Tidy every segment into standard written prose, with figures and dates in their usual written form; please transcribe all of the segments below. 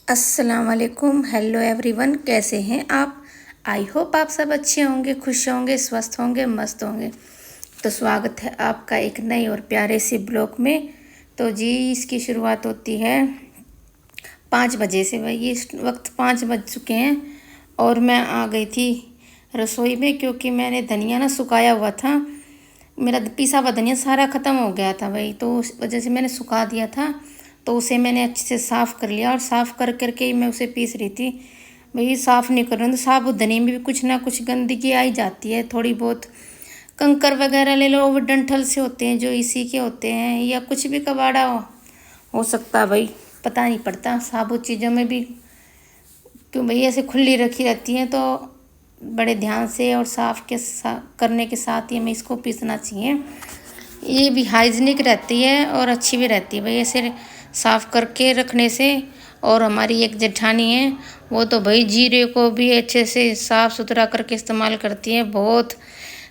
अस्सलाम वालेकुम, hello everyone. कैसे हैं आप? आई होप आप सब अच्छे होंगे, खुश होंगे, स्वस्थ होंगे, मस्त होंगे। तो स्वागत है आपका एक नए और प्यारे से ब्लॉग में। तो जी इसकी शुरुआत होती है 5 बजे से। भाई इस वक्त 5 बज चुके हैं और मैं आ गई थी रसोई में, क्योंकि मैंने धनिया ना सुखाया हुआ था। मेरा पिसा हुआ धनिया सारा ख़त्म हो गया था भाई, तो उस वजह से मैंने सुखा दिया था। तो उसे मैंने अच्छे से साफ़ कर लिया और साफ़ कर करके ही मैं उसे पीस रही थी। भाई साफ़ नहीं कर रही तो साबुत धनिया में भी कुछ ना कुछ गंदगी आई जाती है, थोड़ी बहुत कंकर वगैरह ले लो, वो डंठल से होते हैं जो इसी के होते हैं, या कुछ भी कबाड़ा हो सकता है भाई, पता नहीं पड़ता। साबुत चीज़ों में भी क्यों भाई ऐसे खुली रखी रहती हैं, तो बड़े ध्यान से और करने के साथ ही हमें इसको पीसना चाहिए। ये भी हाइजीनिक रहती है और अच्छी भी रहती है भाई ऐसे साफ़ करके रखने से। और हमारी एक जेठानी है, वो तो भाई जीरे को भी अच्छे से साफ़ सुथरा करके इस्तेमाल करती है। बहुत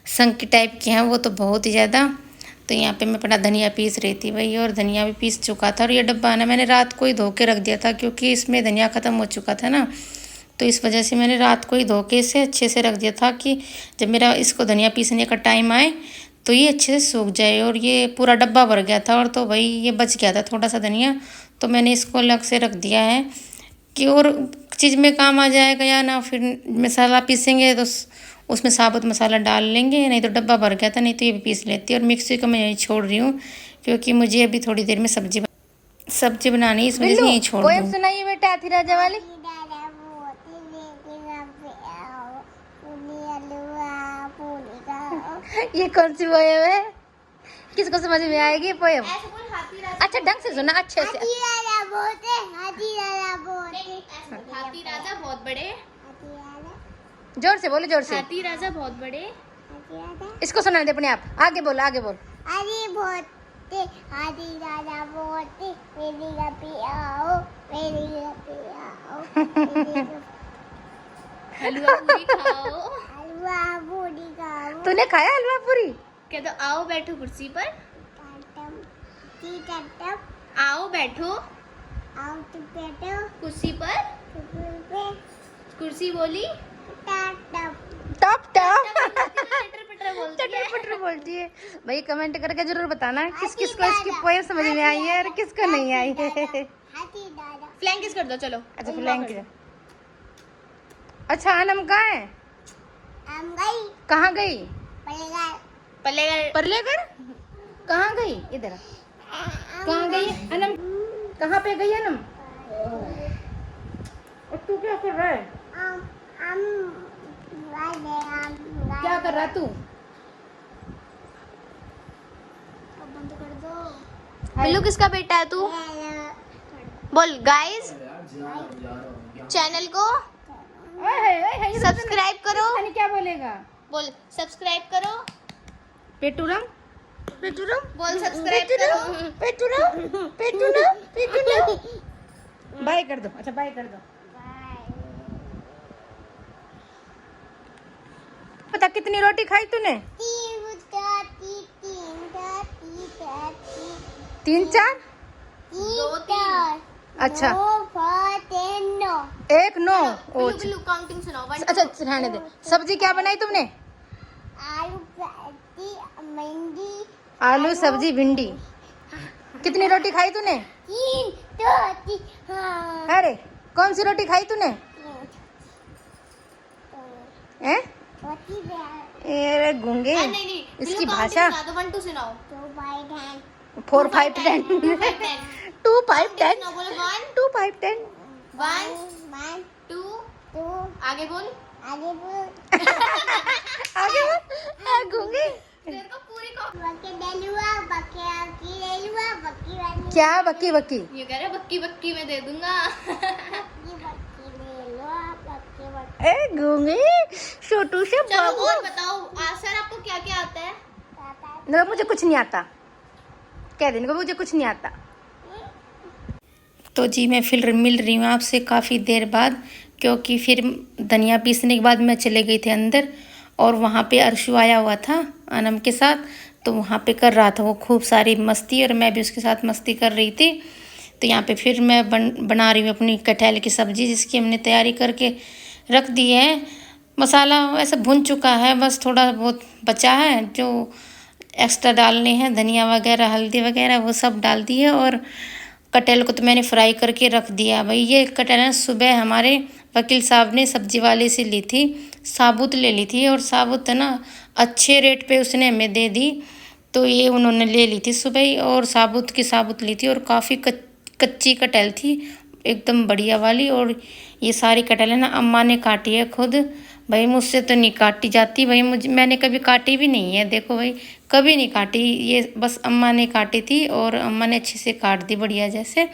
संकी टाइप की हैं वो तो, बहुत ही ज़्यादा। तो यहाँ पे मैं अपना धनिया पीस रही थी भाई, और धनिया भी पीस चुका था। और ये डब्बा ना मैंने रात को ही धो के रख दिया था, क्योंकि इसमें धनिया ख़त्म हो चुका था ना, तो इस वजह से मैंने रात को ही धो के इसे अच्छे से रख दिया था कि जब मेरा इसको धनिया पीसने का टाइम आए तो ये अच्छे से सूख जाए। और ये पूरा डब्बा भर गया था, और तो भाई ये बच गया था थोड़ा सा धनिया, तो मैंने इसको अलग से रख दिया है कि और चीज़ में काम आ जाएगा। या ना फिर मसाला पीसेंगे तो उसमें साबुत मसाला डाल लेंगे, नहीं तो डब्बा भर गया था, नहीं तो ये भी पीस लेती है। और मिक्सी को मैं यहीं छोड़ रही हूँ, क्योंकि मुझे अभी थोड़ी देर में सब्जी बनानी, इस वजह से यहीं छोड़ दूँ। सुनाइए बेटा, हाथी राजा वाली। ये कौन सी पोएम है? किसको समझ में आएगी पोएम? अच्छा ढंग से सुना, अच्छे से। हाथी राजा बहुत बड़े, जोर से बोलो, जोर से। हाथी राजा बहुत बड़े। इसको सुनाने दे अपने आप। आगे बोल, आगे बोल। हाथी राजा बोलते मेरी गपी आओ, मेरी गपी आओ, हलवा पूरी खाओ, हलवा पूरी खाओ। तूने खाया हलवा पूरी? कह दो आओ बैठो कुर्सी पर, आओ बैठो, आओ तो बैठो कुर्सी पर, कुर्सी बोली टॉप टॉप चटर चटर बोलती है भाई। कमेंट करके जरूर बताना किस किस को इसकी पोएम समझ में आई है और किसको नहीं आई है। फ्लैंकिस कर दो चलो। अच्छा फ्लैंक। अच्छा अनम कहाँ है? कहाँ गई? परलेगर कहाँ गई? इधर कहाँ गई अनम? कहाँ पे गई अनम? और तू क्या कर रहा है? क्या कर रहा तू? बंद कर दो। बिल्लू किसका बेटा है तू? बोल गाइस, चैनल को सब्सक्राइब करो। क्या बोलेगा? बोल सब्सक्राइब करो। पेटूरम पेटूरम बोल सब्सक्राइब करो। पेटूरम पेटूरम पेटूरम। बाय कर दो। अच्छा बाय कर दो। पता कितनी रोटी खाई तूने? 3 4 2 अच्छा 1 9। ओ बिल्लू काउंटिंग सुनाओ। अच्छा रहने दे। सब्जी क्या बनाई तुमने? आलू सब्जी भिंडी। कितनी रोटी खाई तूने? 3 अरे कौन सी रोटी खाई तूने? हैं? अरे गूंगे इसकी भाषा। 1 2 सुनाओ। 4 5 10 2 5 10 2 5 10 1 2 आगे बोल। आगे बोल गूंगे। तेरे को पूरी क्या बक्की बक्की? ये कह रहे बक्की बक्की में दे दूंगा। ए गूंगे छोटू से चलो बाबू। और बताओ सर आपको क्या क्या आता है? ना मुझे कुछ नहीं आता, कह देने को मुझे कुछ नहीं आता। तो जी मैं फिर मिल रही हूँ आपसे काफ़ी देर बाद, क्योंकि फिर धनिया पीसने के बाद मैं चले गई थी अंदर, और वहाँ पे अर्शु आया हुआ था अनम के साथ। तो वहाँ पे कर रहा था वो खूब सारी मस्ती, और मैं भी उसके साथ मस्ती कर रही थी। तो यहाँ पे फिर मैं बना रही हूँ अपनी कटहल की सब्ज़ी, जिसकी हमने तैयारी करके रख दी है। मसाला ऐसे भुन चुका है, बस थोड़ा बहुत बचा है जो एक्स्ट्रा डालने हैं, धनिया वगैरह हल्दी वगैरह वो सब डाल दिए। और कटहल को तो मैंने फ्राई करके रख दिया। भाई ये कटहल सुबह हमारे वकील साहब ने सब्जी वाले से ली थी, साबुत ले ली थी, और साबुत है ना अच्छे रेट पे उसने हमें दे दी। तो ये उन्होंने ले ली थी सुबह ही, और साबुत की साबुत ली थी, और काफ़ी कच्ची कटहल थी एकदम बढ़िया वाली। और ये सारी कटहल है ना अम्मा ने काटी है खुद। भाई मुझसे तो नहीं काटी जाती भाई, मैंने कभी काटी भी नहीं है, देखो भाई कभी नहीं काटी, ये बस अम्मा ने काटी थी, और अम्मा ने अच्छे से काट दी बढ़िया जैसे।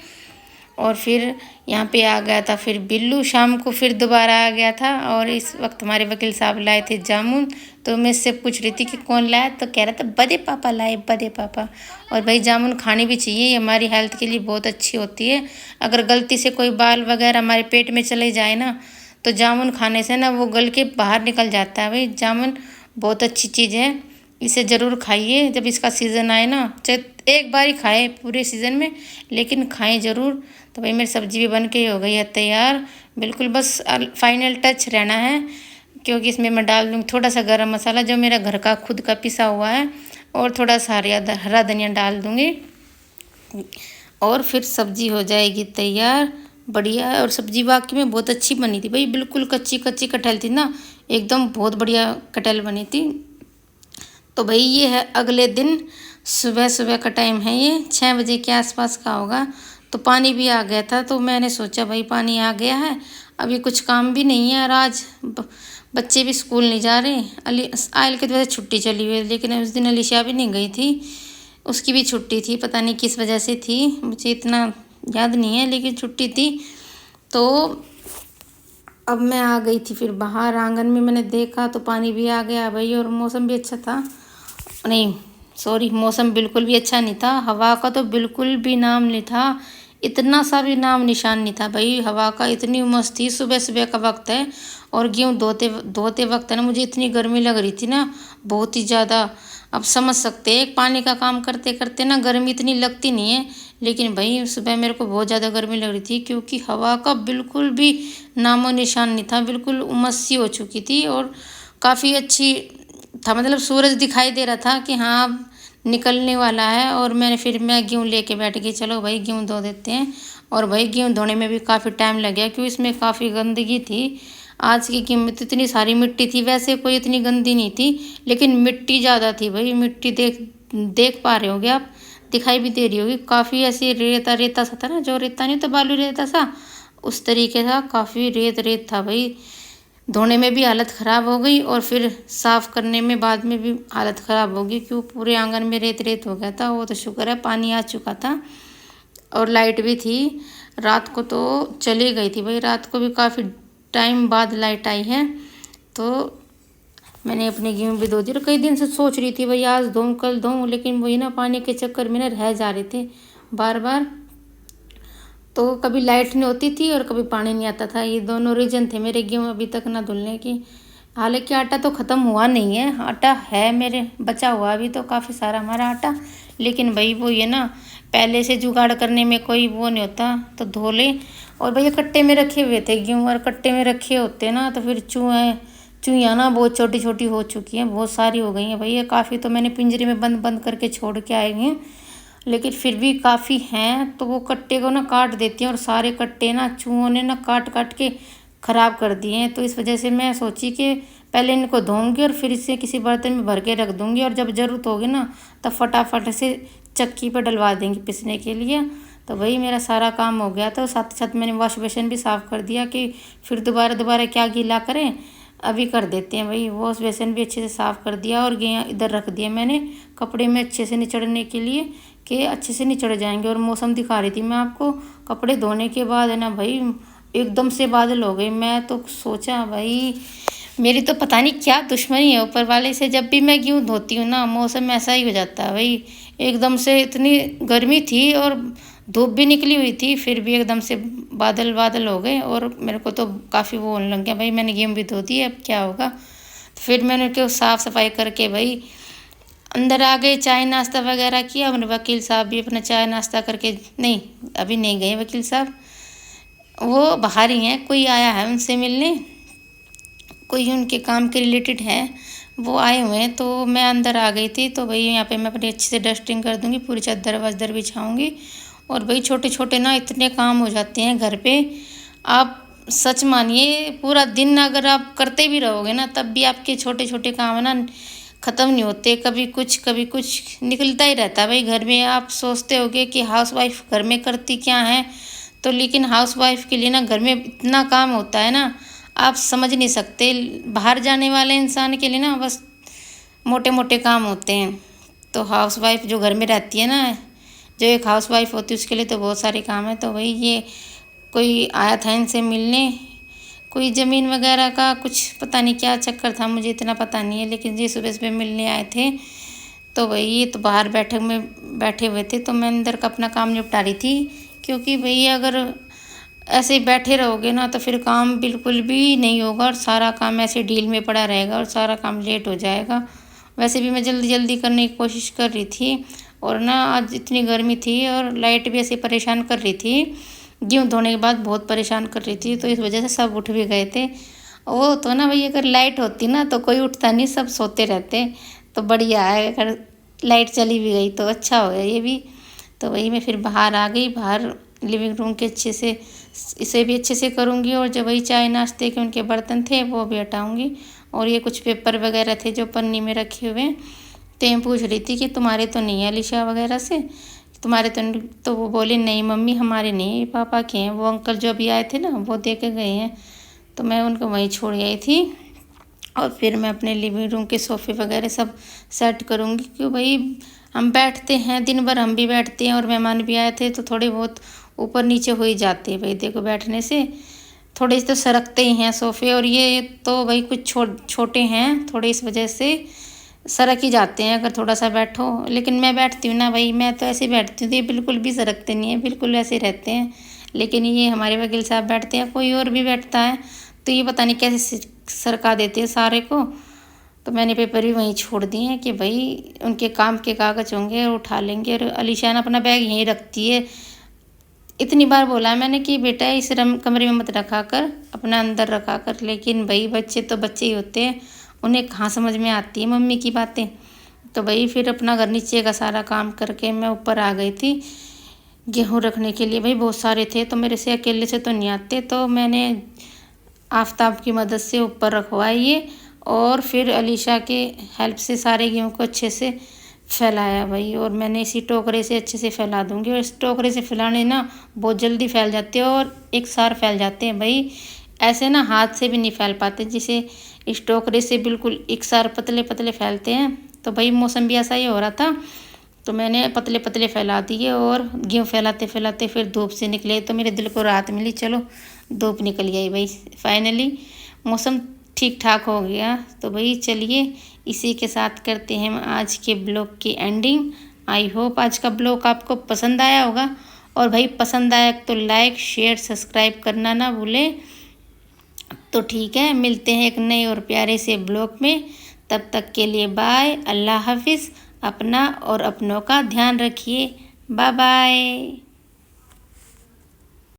और फिर यहाँ पे आ गया था फिर बिल्लू, शाम को फिर दोबारा आ गया था। और इस वक्त हमारे वकील साहब लाए थे जामुन। तो मैं इससे पूछ रही थी कि कौन लाया, तो कह रहा था बड़े पापा लाए, बड़े पापा। और भाई जामुन खानी भी चाहिए, ये हमारी हेल्थ के लिए बहुत अच्छी होती है। अगर गलती से कोई बाल वगैरह हमारे पेट में चले जाए ना, तो जामुन खाने से ना वो गल के बाहर निकल जाता है। भाई जामुन बहुत अच्छी चीज़ है, इसे ज़रूर खाइए जब इसका सीज़न आए ना, चाहे एक बार ही खाए पूरे सीज़न में, लेकिन खाएं ज़रूर। तो भाई मेरी सब्ज़ी भी बन के हो गई है तैयार बिल्कुल, बस फाइनल टच रहना है, क्योंकि इसमें मैं डाल दूँगी थोड़ा सा गरम मसाला जो मेरा घर का खुद का पिसा हुआ है, और थोड़ा सा हरा धनिया डाल दूँगी, और फिर सब्ज़ी हो जाएगी तैयार बढ़िया। और सब्ज़ी वाकई में बहुत अच्छी बनी थी भाई, बिल्कुल कच्ची कच्ची कटहल थी ना, एकदम बहुत बढ़िया कटहल बनी थी। तो भाई ये है अगले दिन सुबह सुबह का टाइम है, ये 6 बजे के आसपास का होगा। तो पानी भी आ गया था, तो मैंने सोचा भाई पानी आ गया है, अभी कुछ काम भी नहीं है, और आज बच्चे भी स्कूल नहीं जा रहे। आयल की वजह से छुट्टी चली हुई है, लेकिन उस दिन अलीशा भी नहीं गई थी, उसकी भी छुट्टी थी, पता नहीं किस वजह से थी, मुझे इतना याद नहीं है, लेकिन छुट्टी थी। तो अब मैं आ गई थी फिर बाहर आंगन में, मैंने देखा तो पानी भी आ गया भाई, और मौसम भी अच्छा था, नहीं सॉरी मौसम बिल्कुल भी अच्छा नहीं था, हवा का तो बिल्कुल भी नाम नहीं था, इतना सा भी नाम निशान नहीं था भाई हवा का, इतनी उमस थी। सुबह सुबह का वक्त है, और गेहूँ धोते वक्त है ना, मुझे इतनी गर्मी लग रही थी ना, बहुत ही ज़्यादा। अब समझ सकते हैं पानी का काम करते करते ना गर्मी इतनी लगती नहीं है, लेकिन भाई सुबह मेरे को बहुत ज़्यादा गर्मी लग रही थी, क्योंकि हवा का बिल्कुल भी नामो निशान नहीं था, बिल्कुल उमस सी हो चुकी थी। और काफ़ी अच्छी था, मतलब सूरज दिखाई दे रहा था कि हाँ अब निकलने वाला है। और मैं गेहूँ लेके बैठ गई, चलो भाई गेहूँ धो देते हैं। और भाई गेहूँ धोने में भी काफ़ी टाइम लग गया, क्योंकि इसमें काफ़ी गंदगी थी। आज की कीमत इतनी सारी मिट्टी थी, वैसे कोई इतनी गंदी नहीं थी, लेकिन मिट्टी ज़्यादा थी भाई। मिट्टी देख पा रहे होगे आप, दिखाई भी दे रही होगी, काफ़ी ऐसी रेता सा था ना, जो रेता नहीं तो बालू रेता सा, उस तरीके का काफ़ी रेत था भाई। धोने में भी हालत ख़राब हो गई, और फिर साफ़ करने में बाद में भी हालत ख़राब हो गई, क्यों पूरे आंगन में रेत हो गया था। वो तो शुक्र है पानी आ चुका था, और लाइट भी थी। रात को तो चली गई थी भाई, रात को भी काफ़ी टाइम बाद लाइट आई है। तो मैंने अपने गेहूँ भी धो दी, और कई दिन से सोच रही थी भाई आज धोऊँ कल धोऊँ, लेकिन वही ना पानी के चक्कर में ना रह जा रहे थे बार बार। तो कभी लाइट नहीं होती थी और कभी पानी नहीं आता था, ये दोनों रीजन थे मेरे गेहूँ अभी तक ना धुलने की। हालांकि आटा तो ख़त्म हुआ नहीं है, आटा है मेरे बचा हुआ अभी तो काफ़ी सारा हमारा आटा, लेकिन भाई वो ये ना पहले से जुगाड़ करने में कोई वो नहीं होता, तो धो ले। और भैया कट्टे में रखे हुए थे गेहूँ, और कट्टे में रखे होते ना तो फिर चूहियाँ ना बहुत छोटी छोटी हो चुकी हैं, बहुत सारी हो गई हैं भैया, काफ़ी तो मैंने पिंजरे में बंद करके छोड़ के आए हुए हैं, लेकिन फिर भी काफ़ी हैं। तो वो कट्टे को ना काट देती हैं, और सारे कट्टे ना चूहों ने ना काट के ख़राब कर दिए हैं। तो इस वजह से मैं सोची कि पहले इनको धोऊंगी और फिर इसे किसी बर्तन में भर के रख दूंगी, और जब ज़रूरत होगी ना तब फटाफट से चक्की पर डलवा देंगी पिसने के लिए। तो वही मेरा सारा काम हो गया था। साथ साथ मैंने वॉश बेसिन भी साफ़ कर दिया कि फिर दोबारा क्या गीला करें, अभी कर देते हैं भाई। वॉश बेसिन भी अच्छे से साफ़ कर दिया, और गेहूँ इधर रख दिया मैंने कपड़े में अच्छे से निचड़ने के लिए, कि अच्छे से निचड़ जाएंगे। और मौसम दिखा रही थी मैं आपको, कपड़े धोने के बाद है ना भाई एकदम से बादल हो गए। मैं तो सोचा भाई मेरी तो पता नहीं क्या दुश्मनी है ऊपर वाले से, जब भी मैं गेहूँ धोती हूँ ना मौसम ऐसा ही हो जाता है भाई। एकदम से इतनी गर्मी थी और धूप भी निकली हुई थी, फिर भी एकदम से बादल हो गए, और मेरे को तो काफ़ी वो होने लग गया भाई। मैंने गेहूँ भी धो दी, अब क्या होगा। तो फिर मैंने क्यों साफ़ सफाई करके भाई अंदर आ गए, चाय नाश्ता वगैरह किया। और वकील साहब भी अपना चाय नाश्ता करके, नहीं अभी नहीं गए वकील साहब, वो बाहर ही हैं, कोई आया है उनसे मिलने, कोई उनके काम के रिलेटेड है, वो आए हुए हैं। तो मैं अंदर आ गई थी। तो भाई यहाँ पे मैं अपनी अच्छे से डस्टिंग कर दूँगी, पूरी चादर वादर बिछाऊँगी। और भाई छोटे छोटे ना इतने काम हो जाते हैं घर पे, आप सच मानिए पूरा दिन अगर आप करते भी रहोगे ना तब भी आपके छोटे छोटे काम है ना ख़त्म नहीं होते। कभी कुछ निकलता ही रहता है भाई घर में। आप सोचते होगे कि हाउसवाइफ घर में करती क्या है, तो लेकिन हाउसवाइफ के लिए ना घर में इतना काम होता है ना, आप समझ नहीं सकते। बाहर जाने वाले इंसान के लिए ना बस मोटे मोटे काम होते हैं। तो हाउसवाइफ जो घर में रहती है ना, जो एक हाउसवाइफ होती है उसके लिए तो बहुत सारे काम है। तो भाई ये कोई आया था इनसे मिलने, कोई ज़मीन वगैरह का कुछ पता नहीं क्या चक्कर था, मुझे इतना पता नहीं है, लेकिन ये सुबह सुबह मिलने आए थे। तो भाई ये तो बाहर बैठे हुए थे, तो मैं अंदर का अपना काम निपटा रही थी। क्योंकि भाई अगर ऐसे ही बैठे रहोगे ना तो फिर काम बिल्कुल भी नहीं होगा, और सारा काम ऐसे डील में पड़ा रहेगा और सारा काम लेट हो जाएगा। वैसे भी मैं जल्दी जल्दी करने की कोशिश कर रही थी, और ना आज इतनी गर्मी थी और लाइट भी ऐसे परेशान कर रही थी, गेहूँ धोने के बाद बहुत परेशान कर रही थी। तो इस वजह से सब उठ भी गए थे। वो तो ना भाई अगर लाइट होती ना तो कोई उठता नहीं, सब सोते रहते। तो बढ़िया है, अगर लाइट चली भी गई तो अच्छा हो गया ये भी। तो वही मैं फिर बाहर आ गई, बाहर लिविंग रूम के अच्छे से इसे भी अच्छे से करूँगी। और जो वही चाय नाश्ते के उनके बर्तन थे वो भी हटाऊँगी। और ये कुछ पेपर वगैरह थे जो पन्नी में रखे हुए, तो मैं पूछ रही थी कि तुम्हारे तो नहीं है अलीशा वगैरह से, तुम्हारे तो वो बोले नहीं मम्मी हमारे नहीं, पापा के हैं, वो अंकल जो अभी आए थे ना वो दे के गए हैं। तो मैं उनको वहीं छोड़ आई थी। और फिर मैं अपने लिविंग रूम के सोफ़े वगैरह सब सेट करूँगी, क्योंकि भाई हम बैठते हैं दिन भर, हम भी बैठते हैं और मेहमान भी आए थे तो थोड़े बहुत ऊपर नीचे हो ही जाते हैं भाई। देखो बैठने से थोड़े तो सरकते ही हैं सोफ़े, और ये तो भाई कुछ छोटे हैं थोड़े, इस वजह से सरक ही जाते हैं अगर थोड़ा सा बैठो। लेकिन मैं बैठती हूँ ना भाई, मैं तो ऐसे बैठती हूँ तो ये बिल्कुल भी सरकते नहीं है, बिल्कुल ऐसे रहते हैं। लेकिन ये हमारे वकील साहब बैठते हैं, कोई और भी बैठता है तो ये पता नहीं कैसे सरका देते हैं सारे को। तो मैंने पेपर भी वहीं छोड़ दिए हैं कि भाई उनके काम के कागज़ होंगे और उठा लेंगे। और अलीशान अपना बैग यहीं रखती है। इतनी बार बोला मैंने कि बेटा इस कमरे में मत रखा कर, अपना अंदर रखा कर, लेकिन भाई बच्चे तो बच्चे ही होते हैं, उन्हें कहाँ समझ में आती है मम्मी की बातें। तो भाई फिर अपना घर नीचे का सारा काम करके मैं ऊपर आ गई थी गेहूँ रखने के लिए। भाई बहुत सारे थे तो मेरे से अकेले से तो नहीं आते, तो मैंने आफताब की मदद से ऊपर रखवाए ये, और फिर अलीशा के हेल्प से सारे गेहूँ को अच्छे से फैलाया भाई। और मैंने इसी टोकरे से अच्छे से फैला दूंगी, और इस टोकरे से फैलाने ना बहुत जल्दी फैल जाते हैं और एक सार फैल जाते हैं भाई, ऐसे ना हाथ से भी नहीं फैल पाते, जिसे इस टोकरे से बिल्कुल एक सार पतले पतले फैलते हैं। तो भाई मौसम भी ऐसा ही हो रहा था तो मैंने पतले पतले फैला दिए, और गेहूँ फैलाते फैलाते फिर धूप से निकले तो मेरे दिल को राहत मिली, चलो धूप निकल गई भाई फाइनली, मौसम ठीक ठाक हो गया। तो भाई चलिए इसी के साथ करते हैं हम आज के ब्लॉग की एंडिंग। आई होप आज का ब्लॉग आपको पसंद आया होगा, और भाई पसंद आया तो लाइक शेयर सब्सक्राइब करना ना भूलें। तो ठीक है, मिलते हैं एक नए और प्यारे से ब्लॉग में, तब तक के लिए बाय, अल्लाह हाफिज़। अपना और अपनों का ध्यान रखिए, बाय बाय।